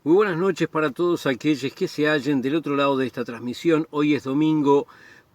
Muy buenas noches para todos aquellos que se hallen del otro lado de esta transmisión. Hoy es domingo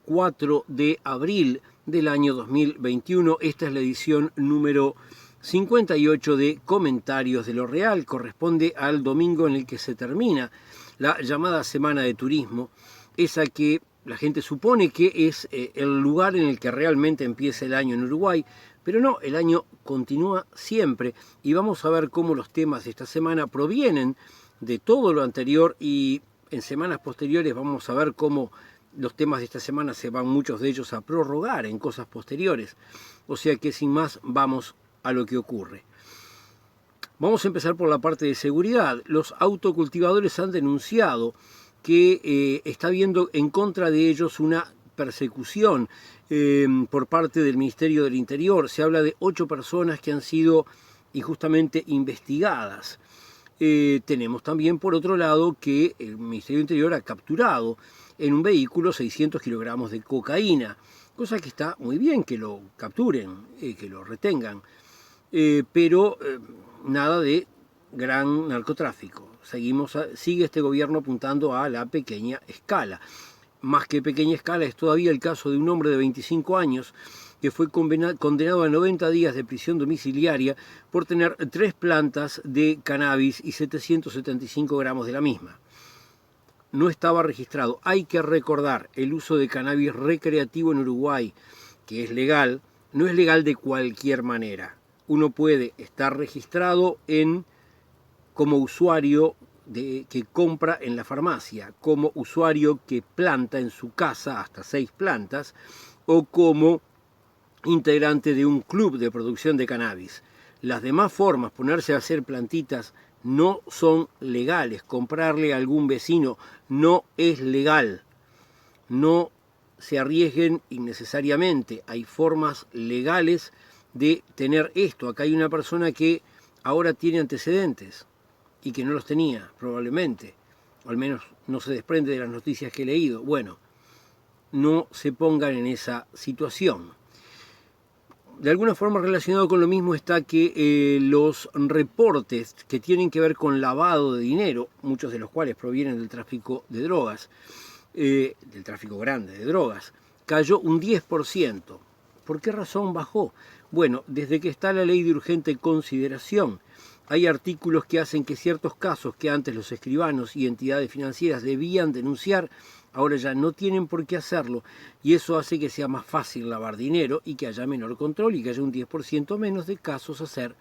4 de abril del año 2021. Esta es la edición número 58 de Comentarios de lo Real. Corresponde al domingo en el que se termina la llamada Semana de Turismo, esa que la gente supone que es el lugar en el que realmente empieza el año en Uruguay, pero no, el año continúa siempre y vamos a ver cómo los temas de esta semana provienen de todo lo anterior y en semanas posteriores vamos a ver cómo los temas de esta semana se van muchos de ellos a prorrogar en cosas posteriores. O sea que sin más vamos a lo que ocurre. Vamos a empezar por la parte de seguridad. Los autocultivadores han denunciado que está habiendo en contra de ellos una persecución por parte del Ministerio del Interior. Se habla de 8 personas que han sido injustamente investigadas. Tenemos también, por otro lado, que el Ministerio del Interior ha capturado en un vehículo 600 kilogramos de cocaína, cosa que está muy bien que lo capturen, que lo retengan, pero nada de gran narcotráfico. Sigue este gobierno apuntando a la pequeña escala. Más que pequeña escala es todavía el caso de un hombre de 25 años que fue condenado a 90 días de prisión domiciliaria por tener 3 plantas de cannabis y 775 gramos de la misma. No estaba registrado. Hay que recordar, el uso de cannabis recreativo en Uruguay, que es legal, no es legal de cualquier manera. Uno puede estar registrado como usuario que compra en la farmacia, como usuario que planta en su casa hasta 6 plantas, o como integrante de un club de producción de cannabis. Las demás formas, ponerse a hacer plantitas, no son legales. Comprarle a algún vecino no es legal. No se arriesguen innecesariamente. Hay formas legales de tener esto. Acá hay una persona que ahora tiene antecedentes y que no los tenía, probablemente. O al menos no se desprende de las noticias que he leído. Bueno, no se pongan en esa situación. De alguna forma relacionado con lo mismo está que los reportes que tienen que ver con lavado de dinero, muchos de los cuales provienen del tráfico de drogas, del tráfico grande de drogas, cayó un 10%. ¿Por qué razón bajó? Bueno, desde que está la ley de urgente consideración, hay artículos que hacen que ciertos casos que antes los escribanos y entidades financieras debían denunciar, ahora ya no tienen por qué hacerlo, y eso hace que sea más fácil lavar dinero y que haya menor control y que haya un 10% menos de casos a ser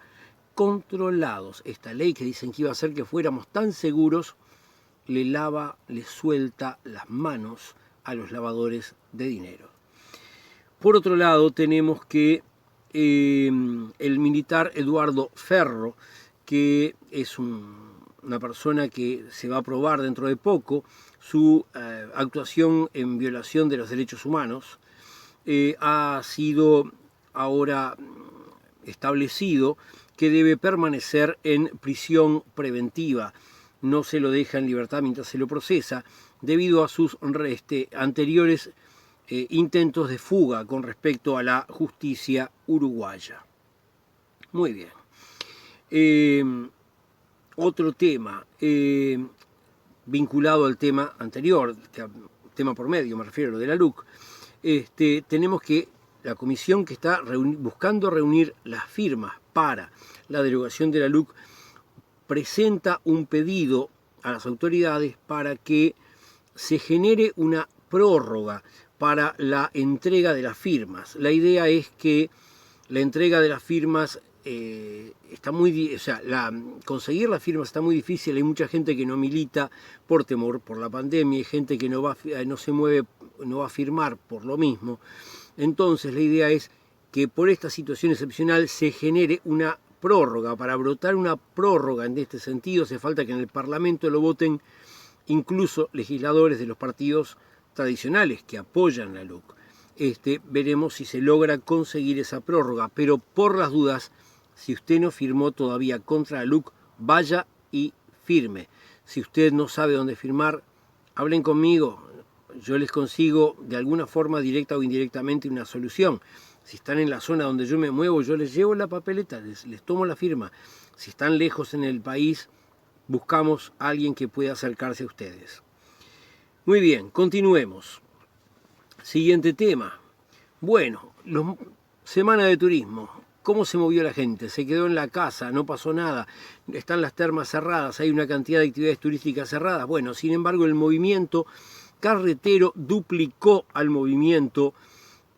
controlados. Esta ley que dicen que iba a hacer que fuéramos tan seguros, le suelta las manos a los lavadores de dinero. Por otro lado, tenemos que el militar Eduardo Ferro, que es una persona que se va a probar dentro de poco su actuación en violación de los derechos humanos, ha sido ahora establecido que debe permanecer en prisión preventiva. No se lo deja en libertad mientras se lo procesa, debido a sus anteriores intentos de fuga con respecto a la justicia uruguaya. Muy bien. Otro tema vinculado al tema anterior, tema por medio, me refiero a lo de la LUC, tenemos que la comisión que está buscando reunir las firmas para la derogación de la LUC presenta un pedido a las autoridades para que se genere una prórroga para la entrega de las firmas. La idea es que la entrega de las firmas está muy, conseguir las firmas está muy difícil. Hay mucha gente que no milita por temor por la pandemia, hay gente que no se mueve, no va a firmar por lo mismo. Entonces la idea es que por esta situación excepcional se genere una prórroga. Para brotar una prórroga en este sentido hace falta que en el Parlamento lo voten incluso legisladores de los partidos tradicionales que apoyan la LUC. Veremos si se logra conseguir esa prórroga, pero por las dudas, si usted no firmó todavía contra la LUC, vaya y firme. Si usted no sabe dónde firmar, hablen conmigo, yo les consigo de alguna forma directa o indirectamente una solución. Si están en la zona donde yo me muevo, yo les llevo la papeleta, les tomo la firma. Si están lejos en el país, buscamos a alguien que pueda acercarse a ustedes. Muy bien, continuemos. Siguiente tema. Bueno, semana de turismo. ¿Cómo se movió la gente? Se quedó en la casa, no pasó nada, están las termas cerradas, hay una cantidad de actividades turísticas cerradas. Bueno, sin embargo, el movimiento carretero duplicó al movimiento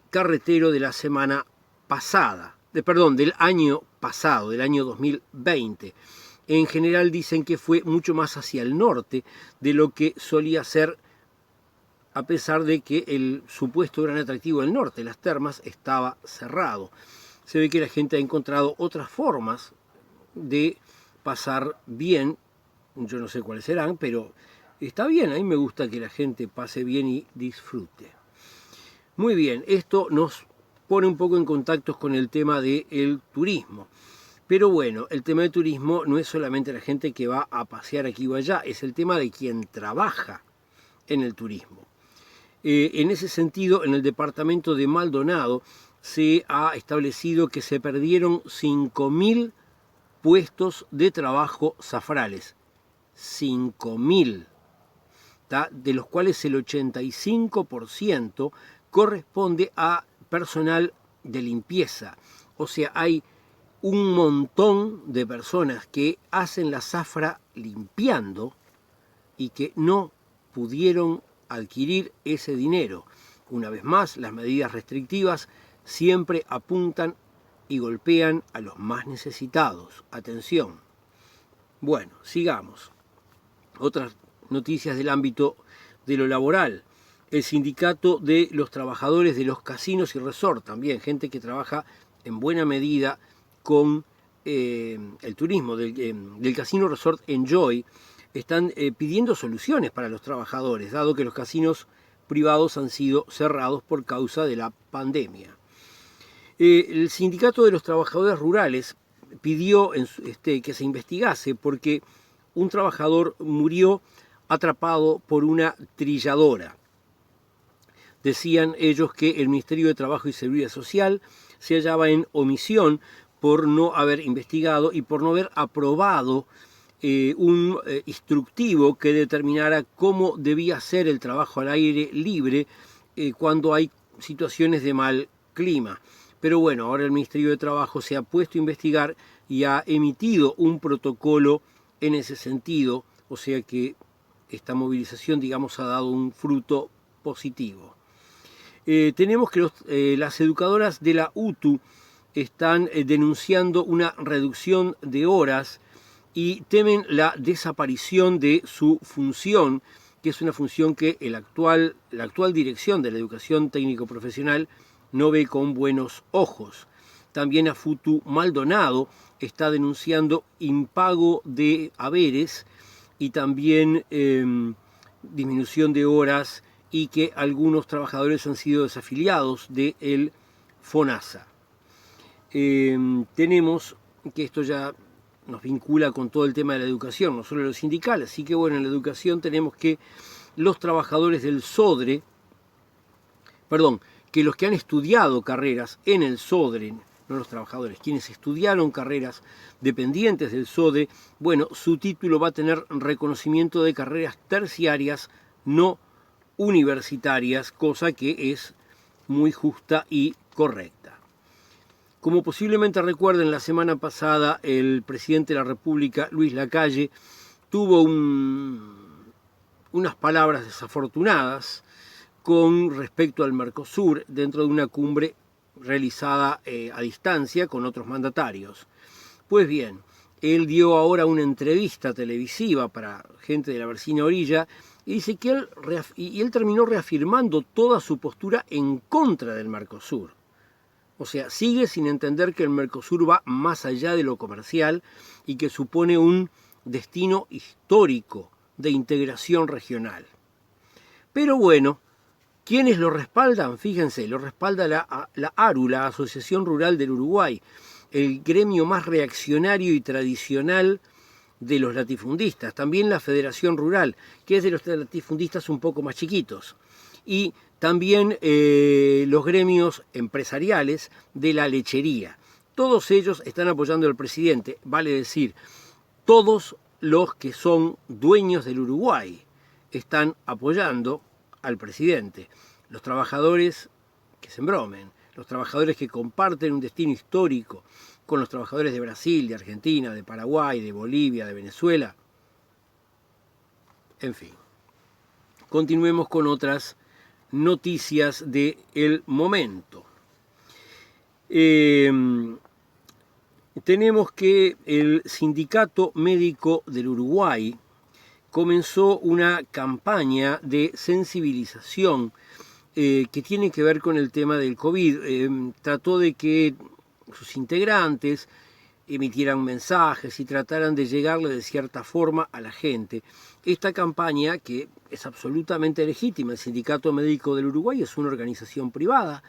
carretero de la semana pasada, del año pasado, del año 2020. En general dicen que fue mucho más hacia el norte de lo que solía ser, a pesar de que el supuesto gran atractivo del norte, las termas, estaba cerrado. Se ve que la gente ha encontrado otras formas de pasar bien, yo no sé cuáles serán, pero está bien, a mí me gusta que la gente pase bien y disfrute. Muy bien, esto nos pone un poco en contacto con el tema del turismo. Pero bueno, el tema del turismo no es solamente la gente que va a pasear aquí o allá, es el tema de quien trabaja en el turismo. En ese sentido, en el departamento de Maldonado se ha establecido que se perdieron 5.000 puestos de trabajo zafrales. 5.000, de los cuales el 85% corresponde a personal de limpieza. O sea, hay un montón de personas que hacen la zafra limpiando y que no pudieron adquirir ese dinero. Una vez más, las medidas restrictivas siempre apuntan y golpean a los más necesitados. Atención. Bueno, sigamos. Otras noticias del ámbito de lo laboral. El sindicato de los trabajadores de los casinos y resort, también gente que trabaja en buena medida con el turismo del casino resort Enjoy, están pidiendo soluciones para los trabajadores, dado que los casinos privados han sido cerrados por causa de la pandemia. El sindicato de los trabajadores rurales pidió que se investigase porque un trabajador murió atrapado por una trilladora. Decían ellos que el Ministerio de Trabajo y Seguridad Social se hallaba en omisión por no haber investigado y por no haber aprobado un instructivo que determinara cómo debía ser el trabajo al aire libre cuando hay situaciones de mal clima. Pero bueno, ahora el Ministerio de Trabajo se ha puesto a investigar y ha emitido un protocolo en ese sentido, o sea que esta movilización, digamos, ha dado un fruto positivo. Tenemos que las educadoras de la UTU están denunciando una reducción de horas y temen la desaparición de su función, que es una función que la actual dirección de la educación técnico-profesional no ve con buenos ojos. También AFUTU Maldonado está denunciando impago de haberes y también disminución de horas y que algunos trabajadores han sido desafiliados del FONASA. Tenemos que esto ya nos vincula con todo el tema de la educación, no solo lo sindical, así que bueno, en la educación tenemos que los trabajadores del SODRE, que los que han estudiado carreras en el SODRE, no los trabajadores, quienes estudiaron carreras dependientes del SODRE, bueno, su título va a tener reconocimiento de carreras terciarias no universitarias, cosa que es muy justa y correcta. Como posiblemente recuerden, la semana pasada el presidente de la República, Luis Lacalle, tuvo unas palabras desafortunadas con respecto al Mercosur dentro de una cumbre realizada a distancia con otros mandatarios. Pues bien, él dio ahora una entrevista televisiva para gente de la vecina orilla y dice que él terminó reafirmando toda su postura en contra del Mercosur. O sea, sigue sin entender que el Mercosur va más allá de lo comercial y que supone un destino histórico de integración regional. Pero bueno, ¿quiénes lo respaldan? Fíjense, lo respalda la ARU, la Asociación Rural del Uruguay, el gremio más reaccionario y tradicional de los latifundistas. También la Federación Rural, que es de los latifundistas un poco más chiquitos. Y también los gremios empresariales de la lechería. Todos ellos están apoyando al presidente, vale decir, todos los que son dueños del Uruguay están apoyando al presidente. Los trabajadores que se embromen, los trabajadores que comparten un destino histórico con los trabajadores de Brasil, de Argentina, de Paraguay, de Bolivia, de Venezuela. En fin, continuemos con otras noticias del momento. Tenemos que el Sindicato Médico del Uruguay comenzó una campaña de sensibilización que tiene que ver con el tema del COVID. Trató de que sus integrantes emitieran mensajes y trataran de llegarle de cierta forma a la gente. Esta campaña, que es absolutamente legítima, el Sindicato Médico del Uruguay es una organización privada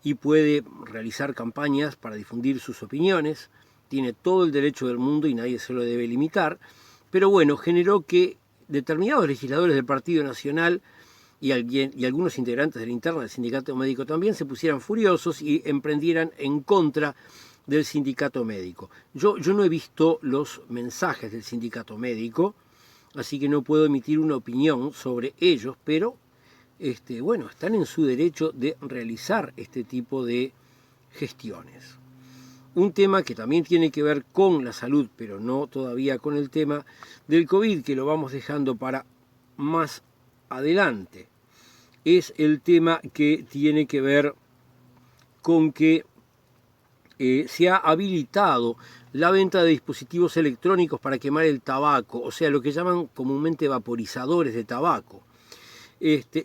y puede realizar campañas para difundir sus opiniones, tiene todo el derecho del mundo y nadie se lo debe limitar, pero bueno, generó que determinados legisladores del Partido Nacional y algunos integrantes de la interna del Sindicato Médico también se pusieran furiosos y emprendieran en contra del Sindicato Médico. Yo no he visto los mensajes del Sindicato Médico, así que no puedo emitir una opinión sobre ellos, pero bueno, están en su derecho de realizar este tipo de gestiones. Un tema que también tiene que ver con la salud, pero no todavía con el tema del COVID, que lo vamos dejando para más adelante, es el tema que tiene que ver con que se ha habilitado la venta de dispositivos electrónicos para quemar el tabaco, o sea, lo que llaman comúnmente vaporizadores de tabaco.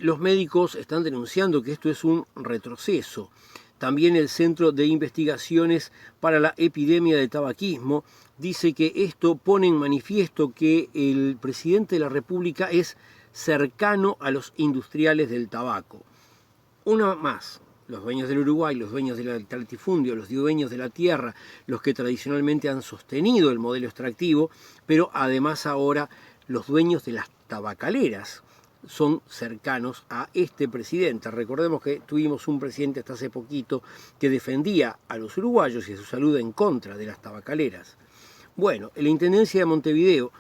Los médicos están denunciando que esto es un retroceso. También el Centro de Investigaciones para la Epidemia de Tabaquismo dice que esto pone en manifiesto que el presidente de la República es cercano a los industriales del tabaco. Una más, los dueños del Uruguay, los dueños del latifundio, los dueños de la tierra, los que tradicionalmente han sostenido el modelo extractivo, pero además ahora los dueños de las tabacaleras son cercanos a este presidente. Recordemos que tuvimos un presidente hasta hace poquito que defendía a los uruguayos y a su salud en contra de las tabacaleras. Bueno, la Intendencia de Montevideo,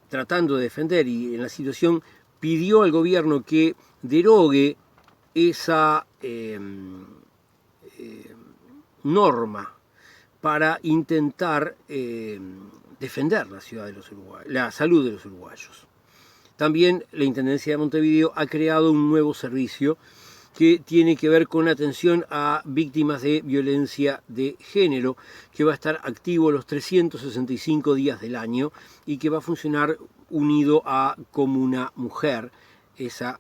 tratando de defender y en la situación, pidió al gobierno que derogue esa norma para intentar defender la ciudad de los uruguayos, la salud de los uruguayos. También la Intendencia de Montevideo ha creado un nuevo servicio que tiene que ver con atención a víctimas de violencia de género, que va a estar activo los 365 días del año y que va a funcionar unido a Comuna Mujer, ese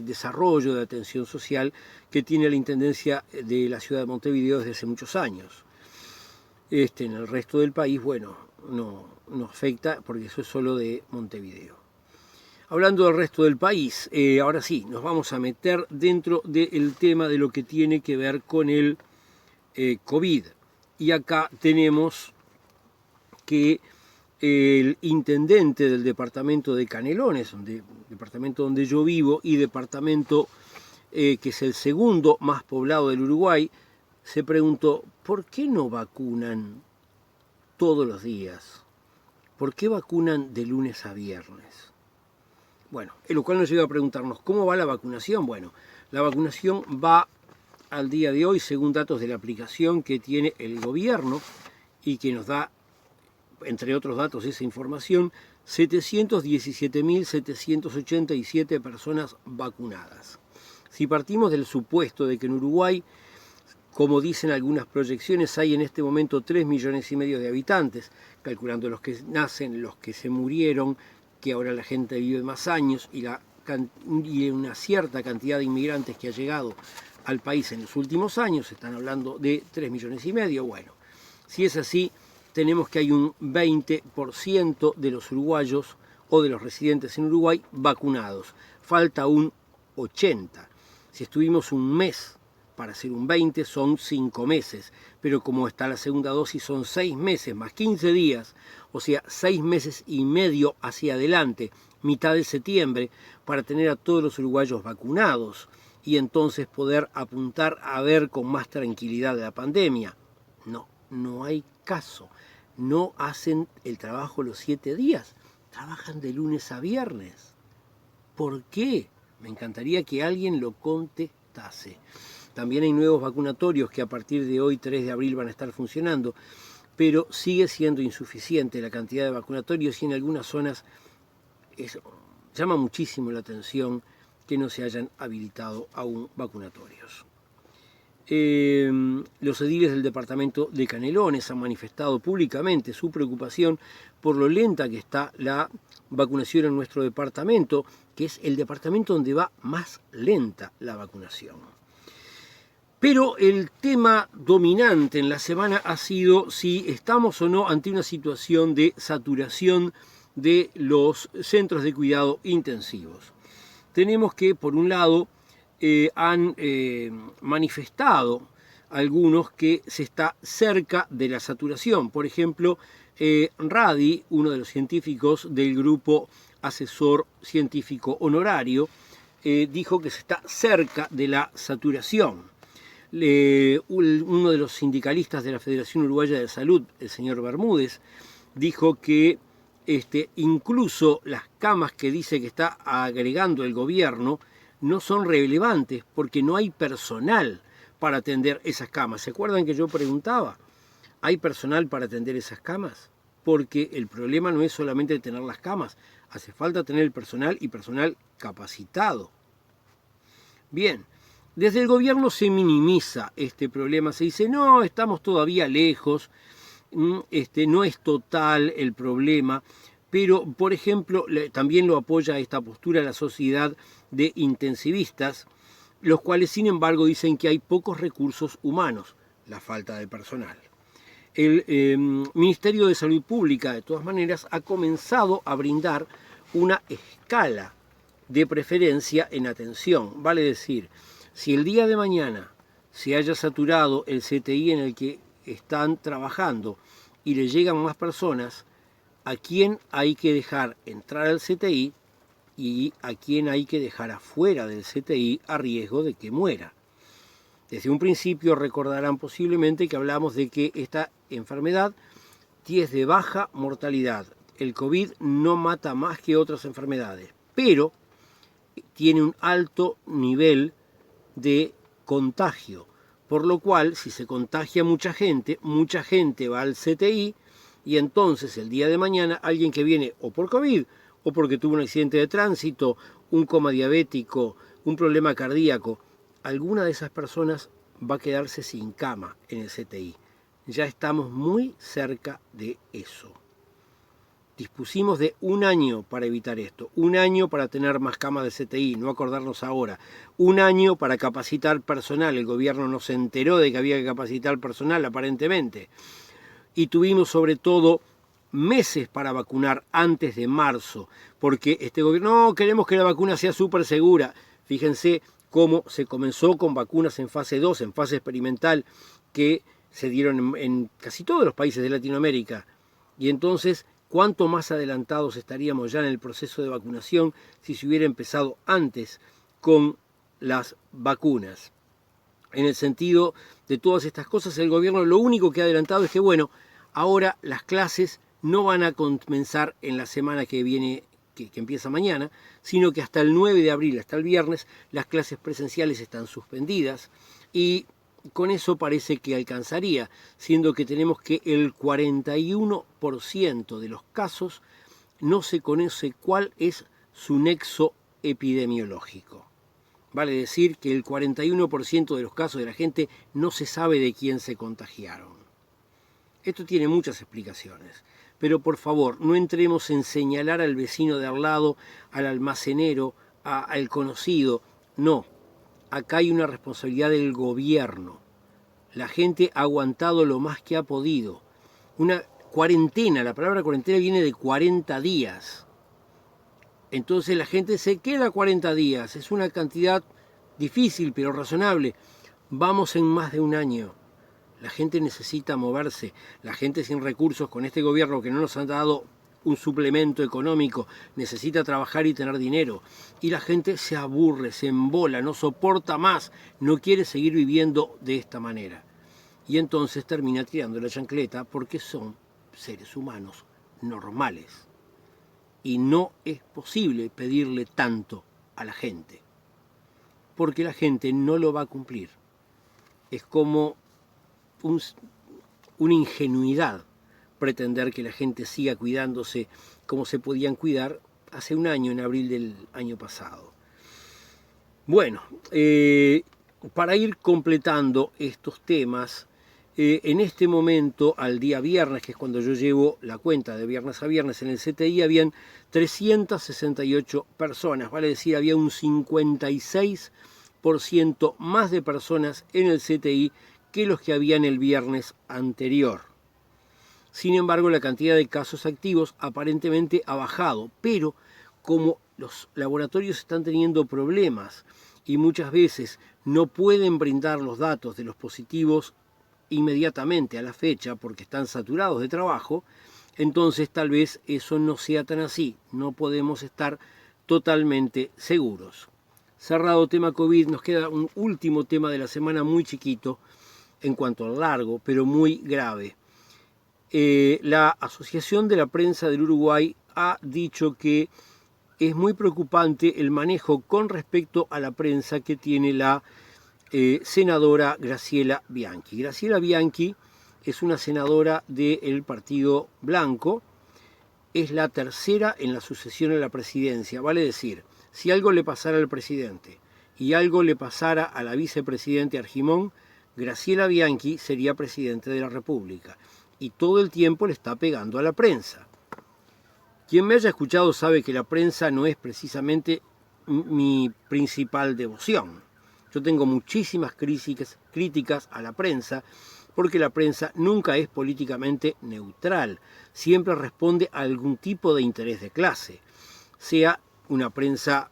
desarrollo de atención social que tiene la Intendencia de la ciudad de Montevideo desde hace muchos años. En el resto del país, bueno, no afecta porque eso es solo de Montevideo. Hablando del resto del país, ahora sí, nos vamos a meter dentro del tema de lo que tiene que ver con el COVID. Y acá tenemos que el intendente del departamento de Canelones, departamento donde yo vivo y departamento que es el segundo más poblado del Uruguay, se preguntó, ¿por qué no vacunan todos los días? ¿Por qué vacunan de lunes a viernes? Bueno, lo cual nos lleva a preguntarnos, ¿cómo va la vacunación? Bueno, la vacunación va al día de hoy, según datos de la aplicación que tiene el gobierno y que nos da, entre otros datos, esa información, 717.787 personas vacunadas. Si partimos del supuesto de que en Uruguay, como dicen algunas proyecciones, hay en este momento 3,5 millones de habitantes, calculando los que nacen, los que se murieron, que ahora la gente vive más años y una cierta cantidad de inmigrantes que ha llegado al país en los últimos años, están hablando de 3,5 millones. Bueno, si es así, tenemos que hay un 20% de los uruguayos o de los residentes en Uruguay vacunados. Falta un 80%. Si estuvimos un mes para hacer un 20, son 5 meses. Pero como está la segunda dosis, son 6 meses más 15 días. O sea, 6 meses y medio hacia adelante, mitad de septiembre, para tener a todos los uruguayos vacunados y entonces poder apuntar a ver con más tranquilidad la pandemia. No hay caso. no hacen el trabajo los 7 días, trabajan de lunes a viernes. ¿Por qué? Me encantaría que alguien lo contestase. También hay nuevos vacunatorios que a partir de hoy, 3 de abril, van a estar funcionando, pero sigue siendo insuficiente la cantidad de vacunatorios y en algunas zonas llama muchísimo la atención que no se hayan habilitado aún vacunatorios. Los ediles del departamento de Canelones han manifestado públicamente su preocupación por lo lenta que está la vacunación en nuestro departamento, que es el departamento donde va más lenta la vacunación. Pero el tema dominante en la semana ha sido si estamos o no ante una situación de saturación de los centros de cuidado intensivos. Tenemos que, por un lado, han manifestado algunos que se está cerca de la saturación. Por ejemplo, Radi, uno de los científicos del grupo asesor científico honorario, dijo que se está cerca de la saturación. Uno de los sindicalistas de la Federación Uruguaya de Salud, el señor Bermúdez, dijo que incluso las camas que dice que está agregando el gobierno no son relevantes porque no hay personal para atender esas camas. ¿Se acuerdan que yo preguntaba? ¿Hay personal para atender esas camas? Porque el problema no es solamente tener las camas, hace falta tener el personal y personal capacitado. Bien, desde el gobierno se minimiza este problema, se dice, no, estamos todavía lejos, no es total el problema, pero, por ejemplo, también lo apoya esta postura la sociedad de intensivistas, los cuales, sin embargo, dicen que hay pocos recursos humanos, la falta de personal. El Ministerio de Salud Pública, de todas maneras, ha comenzado a brindar una escala de preferencia en atención, vale decir, si el día de mañana se haya saturado el CTI en el que están trabajando y le llegan más personas, a quién hay que dejar entrar al CTI y a quién hay que dejar afuera del CTI a riesgo de que muera. Desde un principio recordarán posiblemente que hablamos de que esta enfermedad es de baja mortalidad. El COVID no mata más que otras enfermedades, pero tiene un alto nivel de contagio, por lo cual si se contagia mucha gente va al CTI y entonces el día de mañana alguien que viene o por COVID o porque tuvo un accidente de tránsito, un coma diabético, un problema cardíaco, alguna de esas personas va a quedarse sin cama en el CTI. Ya estamos muy cerca de eso. Dispusimos de 1 año para evitar esto, 1 año para tener más camas de CTI, no acordarnos ahora, 1 año para capacitar personal, el gobierno no se enteró de que había que capacitar personal aparentemente, y tuvimos sobre todo meses para vacunar antes de marzo, porque este gobierno, no, queremos que la vacuna sea súper segura. Fíjense cómo se comenzó con vacunas en fase 2, en fase experimental, que se dieron en casi todos los países de Latinoamérica, y entonces cuánto más adelantados estaríamos ya en el proceso de vacunación si se hubiera empezado antes con las vacunas. En el sentido de todas estas cosas, el gobierno lo único que ha adelantado es que, bueno, ahora las clases no van a comenzar en la semana que viene, que empieza mañana, sino que hasta el 9 de abril, hasta el viernes, las clases presenciales están suspendidas y con eso parece que alcanzaría, siendo que tenemos que el 41% de los casos no se conoce cuál es su nexo epidemiológico. Vale decir que el 41% de los casos de la gente no se sabe de quién se contagiaron. Esto tiene muchas explicaciones, pero por favor no entremos en señalar al vecino de al lado, al almacenero, al conocido. No, acá hay una responsabilidad del gobierno. La gente ha aguantado lo más que ha podido. Una cuarentena, la palabra cuarentena viene de 40 días. Entonces la gente se queda 40 días. Es una cantidad difícil pero razonable. Vamos en más de 1 año. La gente necesita moverse. La gente sin recursos con este gobierno que no nos ha dado un suplemento económico, necesita trabajar y tener dinero. Y la gente se aburre, se embola, no soporta más, no quiere seguir viviendo de esta manera. Y entonces termina tirando la chancleta porque son seres humanos normales. Y no es posible pedirle tanto a la gente, porque la gente no lo va a cumplir. Es como una ingenuidad pretender que la gente siga cuidándose como se podían cuidar hace un año, en abril del año pasado. Bueno, para ir completando estos temas, en este momento, al día viernes, que es cuando yo llevo la cuenta de viernes a viernes en el CTI, habían 368 personas, vale decir, había un 56% más de personas en el CTI que los que habían el viernes anterior. Sin embargo, la cantidad de casos activos aparentemente ha bajado, pero como los laboratorios están teniendo problemas y muchas veces no pueden brindar los datos de los positivos inmediatamente a la fecha porque están saturados de trabajo, entonces tal vez eso no sea tan así, no podemos estar totalmente seguros. Cerrado tema COVID, nos queda un último tema de la semana muy chiquito en cuanto al largo, pero muy grave. La Asociación de la Prensa del Uruguay ha dicho que es muy preocupante el manejo con respecto a la prensa que tiene la senadora Graciela Bianchi. Graciela Bianchi es una senadora del Partido Blanco, es la tercera en la sucesión a la presidencia, vale decir, si algo le pasara al presidente y algo le pasara a la vicepresidente Argimón, Graciela Bianchi sería presidente de la República y todo el tiempo le está pegando a la prensa. Quien me haya escuchado sabe que la prensa no es precisamente mi principal devoción. Yo tengo muchísimas críticas a la prensa porque la prensa nunca es políticamente neutral, siempre responde a algún tipo de interés de clase, sea una prensa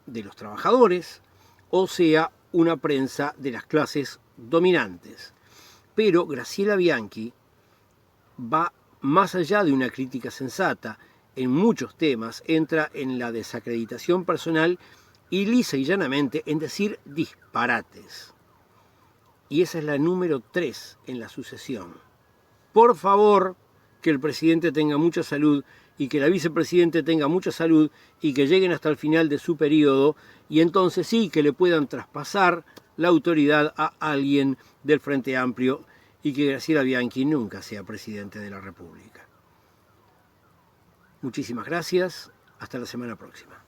de los trabajadores o sea una prensa de las clases dominantes. Pero Graciela Bianchi va más allá de una crítica sensata en muchos temas, entra en la desacreditación personal y lisa y llanamente en decir disparates. Y esa es la número 3 en la sucesión. Por favor, que el presidente tenga mucha salud y que la vicepresidente tenga mucha salud y que lleguen hasta el final de su periodo y entonces sí que le puedan traspasar la autoridad a alguien del Frente Amplio y que Graciela Bianchi nunca sea presidente de la República. Muchísimas gracias. Hasta la semana próxima.